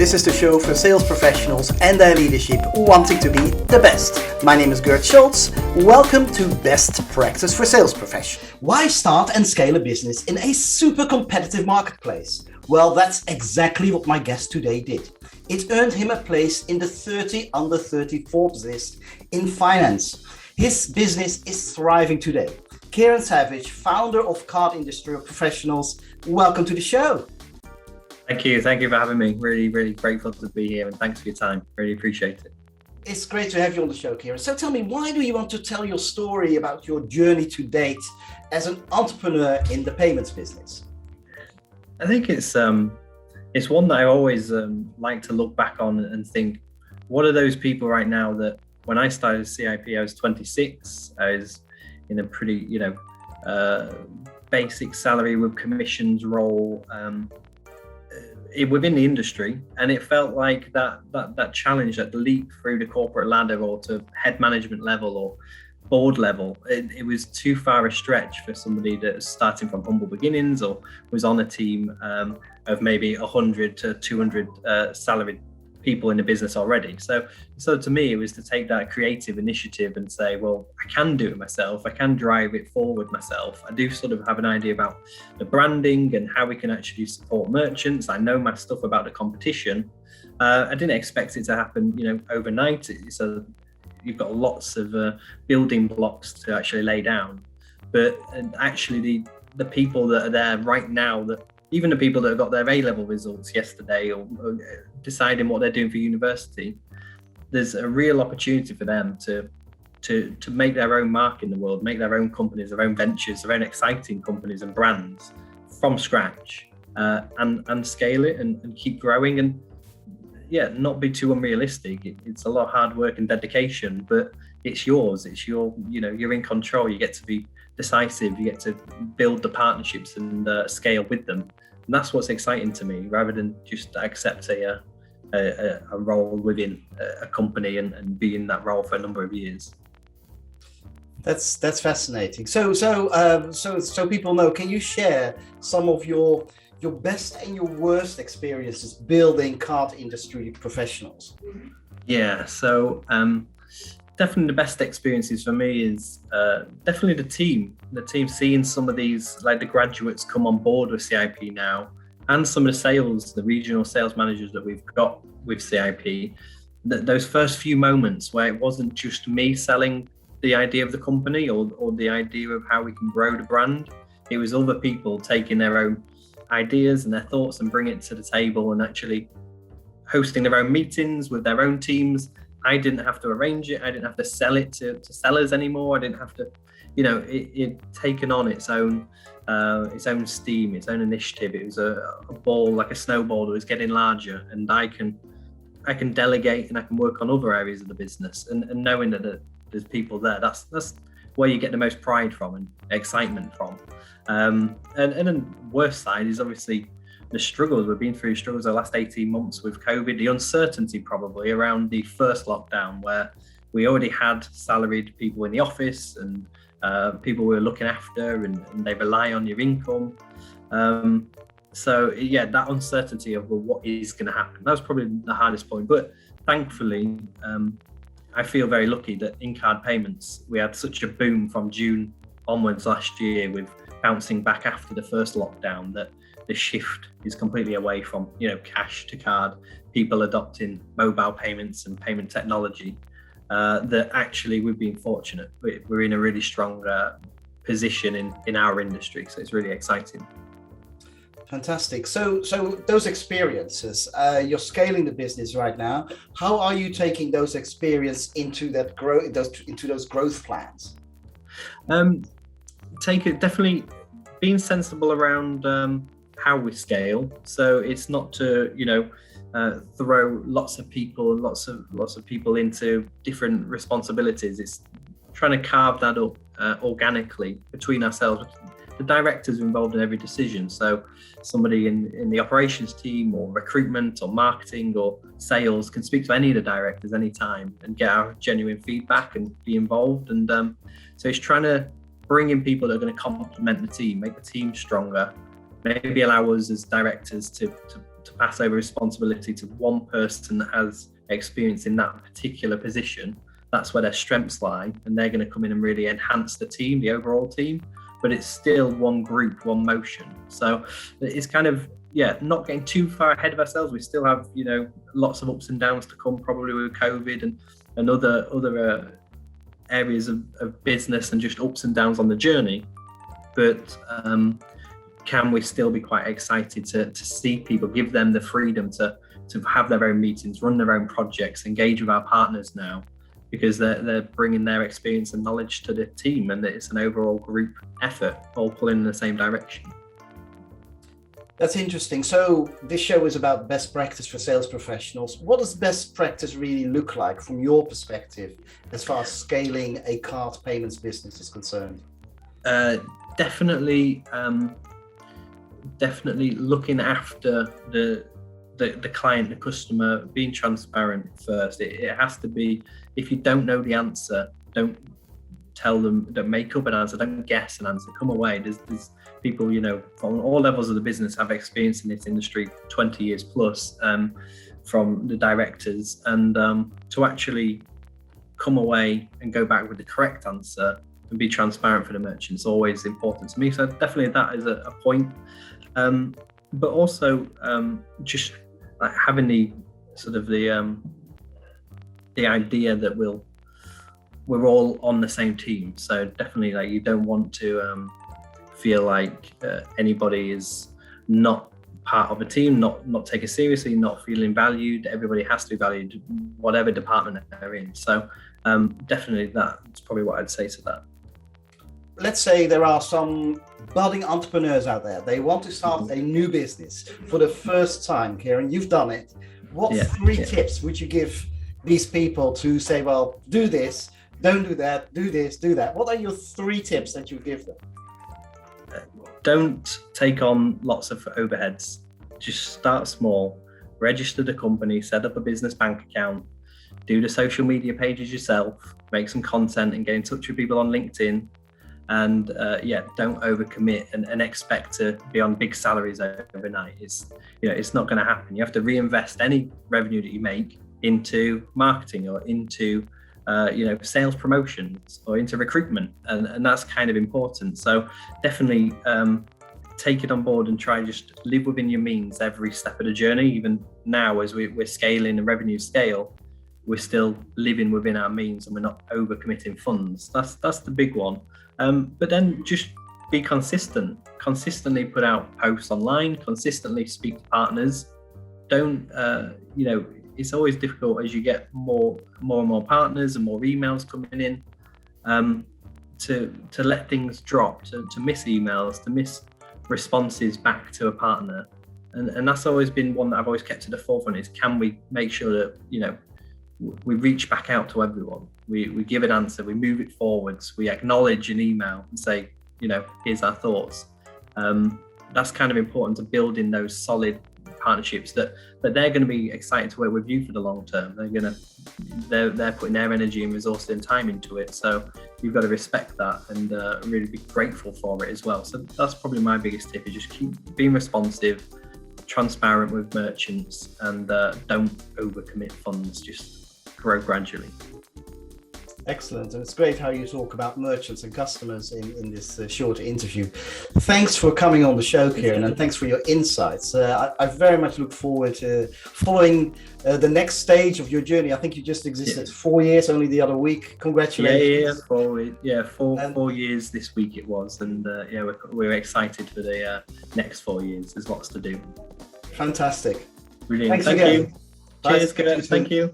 This is the show for sales professionals and their leadership wanting to be the best. My name is Gert Schultz. Welcome to Best Practice for Sales Professionals. Why start and scale a business in a super competitive marketplace? Well, that's exactly what my guest today did. It earned him a place in the 30 under 30 Forbes list in finance. His business is thriving today. Ciaran Savage, founder of Card Industry Professionals. Welcome to the show. Thank you for having me. Really grateful to be here, and thanks for your time. Really appreciate it. It's great to have you on the show, Ciaran. So tell me, why do you want to tell your story about your journey to date as an entrepreneur in the payments business? I think it's one that I always like to look back on and think, what are those people right now that when I started CIP, I was 26, I was in a pretty, basic salary with commissions role, within the industry, and it felt like that challenge, that leap through the corporate ladder or to head management level or board level, it was too far a stretch for somebody that was starting from humble beginnings or was on a team of maybe 100 to 200 salaried people in the business already. So to me, it was to take that creative initiative and say, well, I can do it myself. I can drive it forward myself. I do sort of have an idea about the branding and how we can actually support merchants. I know my stuff about the competition. I didn't expect it to happen, overnight. So you've got lots of building blocks to actually lay down. But actually the people that are there right now, that even the people that have got their A-level results yesterday or deciding what they're doing for university, there's a real opportunity for them to make their own mark in the world, make their own companies, their own ventures, their own exciting companies and brands from scratch, and scale it and keep growing and not be too unrealistic. It's a lot of hard work and dedication, but it's yours. It's you're in control. You get to be decisive. You get to build the partnerships and scale with them. And that's what's exciting to me, rather than just accept a role within a company and be in that role for a number of years. That's fascinating. So people know. Can you share some of your best and your worst experiences building card industry professionals? Yeah. So definitely the best experiences for me is definitely the team seeing some of these, like the graduates come on board with CIP now, and some of the regional sales managers that we've got with CIP, those first few moments where it wasn't just me selling the idea of the company or the idea of how we can grow the brand. It was other people taking their own ideas and their thoughts and bringing it to the table and actually hosting their own meetings with their own teams. I didn't have to arrange it. I didn't have to sell it to sellers anymore. I didn't have to, it taken on its own steam, its own initiative. It was a ball, like a snowball, that was getting larger, and I can delegate and I can work on other areas of the business. And knowing that there's people there, that's where you get the most pride from and excitement from. And the worst side is obviously the struggles. We've been through struggles the last 18 months with COVID, the uncertainty probably around the first lockdown, where we already had salaried people in the office and people we were looking after, and they rely on your income. That uncertainty of what is going to happen, that was probably the hardest point. But thankfully, I feel very lucky that in card payments, we had such a boom from June onwards last year, with bouncing back after the first lockdown, that the shift is completely away from cash to card, people adopting mobile payments and payment technology, that actually we've been fortunate. We're in a really strong position in our industry, so it's really exciting. Fantastic. So those experiences, you're scaling the business right now. How are you taking those experiences into that into those growth plans? Definitely being sensible around how we scale. So it's not to throw lots of people into different responsibilities. It's trying to carve that up organically between ourselves. The directors are involved in every decision. So somebody in the operations team or recruitment or marketing or sales can speak to any of the directors anytime and get our genuine feedback and be involved. And so it's trying to bring in people that are going to complement the team, make the team stronger, maybe allow us as directors to to pass over responsibility to one person that has experience in that particular position, that's where their strengths lie, and they're going to come in and really enhance the team, the overall team. But it's still one group, one motion. So it's kind of, not getting too far ahead of ourselves. We still have, lots of ups and downs to come, probably with COVID and other areas of business, and just ups and downs on the journey. But can we still be quite excited to see people, give them the freedom to have their own meetings, run their own projects, engage with our partners now, because they're bringing their experience and knowledge to the team, and it's an overall group effort, all pulling in the same direction. That's interesting. So this show is about best practice for sales professionals. What does best practice really look like from your perspective as far as scaling a card payments business is concerned? Definitely looking after the client, the customer, being transparent first. It has to be, if you don't know the answer, don't tell them, don't make up an answer, don't guess an answer, come away. There's people, on all levels of the business have experience in this industry, 20 years plus, from the directors, and to actually come away and go back with the correct answer and be transparent for the merchants, always important to me. So definitely that is a point. But also just like having the sort of the idea that we're all on the same team. So definitely, like, you don't want to feel like anybody is not part of a team, not taken seriously, not feeling valued. Everybody has to be valued, whatever department they're in. So definitely that's probably what I'd say to that. Let's say there are some budding entrepreneurs out there. They want to start a new business for the first time. Ciaran, you've done it. What three tips would you give these people to say, well, do this, don't do that, do this, do that? What are your 3 tips that you give them? Don't take on lots of overheads. Just start small, register the company, set up a business bank account, do the social media pages yourself, make some content and get in touch with people on LinkedIn. And don't overcommit and expect to be on big salaries overnight. It's not going to happen. You have to reinvest any revenue that you make into marketing or into sales promotions or into recruitment, and that's kind of important. So definitely take it on board and try just live within your means every step of the journey. Even now, as we're scaling the revenue scale, we're still living within our means and we're not overcommitting funds. That's the big one. But then just be consistently put out posts online, consistently speak to partners. Don't, it's always difficult as you get more and more partners and more emails coming in, to let things drop, to miss emails, to miss responses back to a partner. And that's always been one that I've always kept to the forefront, is can we make sure that, we reach back out to everyone. We give an answer, we move it forwards, we acknowledge an email and say, here's our thoughts. That's kind of important to build in those solid partnerships that they're going to be excited to work with you for the long term. They're putting their energy and resources and time into it. So you've got to respect that and really be grateful for it as well. So that's probably my biggest tip, is just keep being responsive, transparent with merchants, and don't overcommit funds. Just grow gradually. Excellent. And it's great how you talk about merchants and customers in this short interview. Thanks for coming on the show, Ciaran, and thanks for your insights. I very much look forward to following the next stage of your journey. I think you just existed 4 years only the other week. Congratulations. 4 years this week it was. And we're excited for the next 4 years. There's lots to do. Fantastic. Brilliant. Thank you. Cheers, Gert. Thank you.